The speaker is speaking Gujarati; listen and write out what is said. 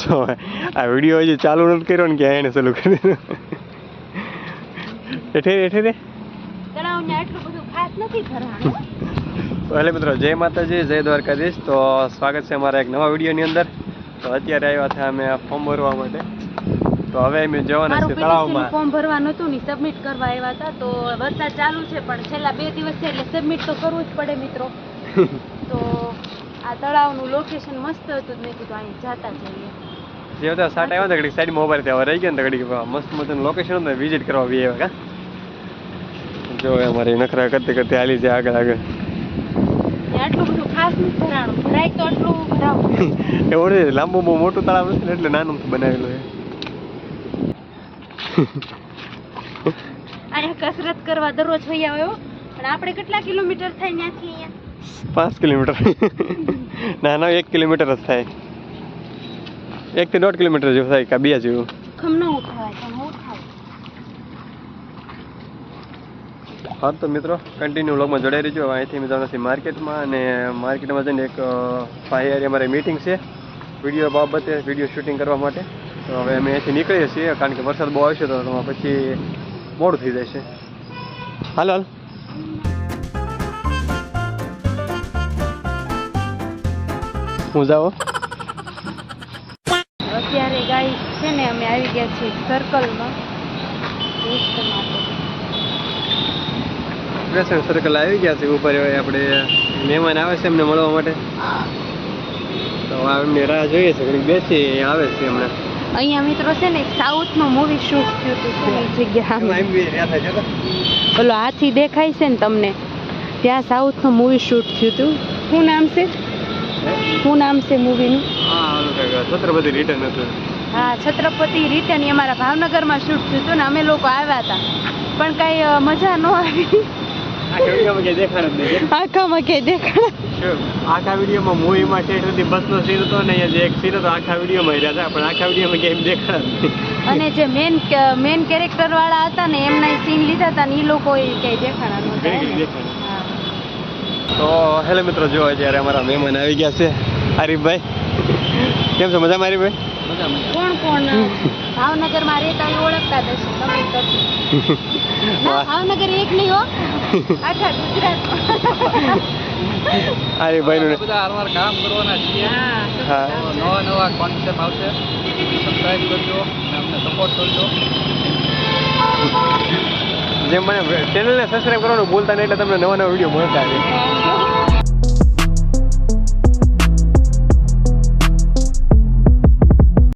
જો આ વિડીયો હજી ચાલુ નથી કર્યો ને કે એને ચાલુ કરી દીધો. એઠે રે તળાવને આટલું બધું ખાસ નથી ભરાણું. એટલે મિત્રો જય માતાજી, જય દ્વારકાધીશ. તો સ્વાગત છે અમારા એક નવા વિડીયોની અંદર. તો અત્યારે આવ્યા હતા અમે ફોર્મ ભરવા માટે. તો હવે અમે જવાના છીએ તળાવમાં. ફોર્મ ભરવા નહોતું ને સબમિટ કરવા આવ્યા હતા. તો વરસાદ ચાલુ છે પણ છેલ્લા 2 દિવસ છે એટલે સબમિટ તો કરવું જ પડે મિત્રો. તો આ તળાવનું લોકેશન મસ્ત હતું, મેં કીધું અહીં જાતા જઈએ. જે હતા સાટ આવ્યા હતા ઘડીક સાઈડમાં ઉભા રહ્યા રહી ગયા ને ઘડીક મસ્ત મસ્તનું લોકેશન હતું, વિઝિટ કરવા બી આવ્યા કા. જો અમારી નખરા કરતી કરતી હાલી છે આગળ આગળ. આટલું બધું ખાસ નથી ભરાણું, ભરાય તો આટલું ભરાવું. એવું નથી, લાંબુ બહુ મોટું તળાવ નથી ને એટલે નાનું બનાવેલું છે. અહીંયા કસરત કરવા દરરોજ હોઈ આવ્યો, પણ આપણે કેટલા કિલોમીટર થાય ત્યાંથી અહીંયા? 5 કિલોમીટર. ના 1 કિલોમીટર જ થાય. 1 થી 1.5 કિલોમીટર જેવું થાય કે 2 જેવું. ખમ ન ઉઠાવાય પણ ઉઠાવ. હા તો મિત્રો કન્ટિન્યુ વ્લોગમાં જોડાઈ રહીજો. અહીંથી અમે જવાના છીએ માર્કેટમાં, અને માર્કેટમાં જઈને એક ભાઈ અમારી મીટિંગ છે વિડીયો બાબતે, વિડીયો શૂટિંગ કરવા માટે. તો હવે અમે અહીંથી નીકળીએ છીએ કારણ કે વરસાદ બહુ આવશે તો પછી મોડું થઈ જાય છે. હાલ હું જાઓ. અત્યારે ગાઈસ છે ને અમે આવી ગયા છીએ સર્કલમાં. ક્રેસન્ટ સર્કલ આવી ગયા છે ઉપર. આપણે મહેમાન આવે છે એમને મળવા માટે, તો એમની રાહ જોઈએ છે. ઘણી બેસી આવે છે હમણાં. અહીંયા મિત્રો છે ને એક સાઉથનું મૂવી શૂટ થયું હતું છે ને જગ્યા. ઓલો હાથી દેખાય છે ને તમને, ત્યાં સાઉથનું મૂવી શૂટ થયું હતું. શું નામ છે? શું નામ છે મૂવીનું? છત્રપતિ રિટર્ન હતું. હા, છત્રપતિ રિટર્ન. એ અમારા ભાવનગરમાં શૂટ થયું હતું ને અમે લોકો આવ્યા હતા, પણ કઈ મજા ન આવી. આખા આખામાં ક્યાંય દેખાડ. આખા વિડીયોમાં મૂવીમાં ઠેઠ સુધી બસનો સીન હતો ને અહીંયા જે એક સીન હતો આખા વિડીયોમાં રહ્યા હતા, પણ આખા વિડીયોમાં ક્યાંય દેખાડા. અને જે મેન કેરેક્ટર વાળા હતા ને એમના સીન લીધા હતા ને એ લોકો ક્યાંય દેખાડા નહોતા. તો હેલો મિત્રો, જો અત્યારે અમારા મહેમાન આવી ગયા છે. આરીફભાઈ કેમ છો? મજામાં આરીફભાઈ? કોણ કોણ ભાવનગરમાં રહેતા એ ઓળખતા જ હશે તમે તો. ભાવનગર એક નહીં હો, આખા ગુજરાત. આરીફભાઈ બધા હારવાર કામ કરવાના છીએ. હા, નવા કોન્સેપ્ટ આવશે, સબસ્ક્રાઇબ કરજો અને અમને સપોર્ટ કરજો. જેમ મને ચેનલને સબસ્ક્રાઇબ કરવાનું ભૂલતા નહીં એટલે તમને નવા નવા વિડીયો મળતા રહે.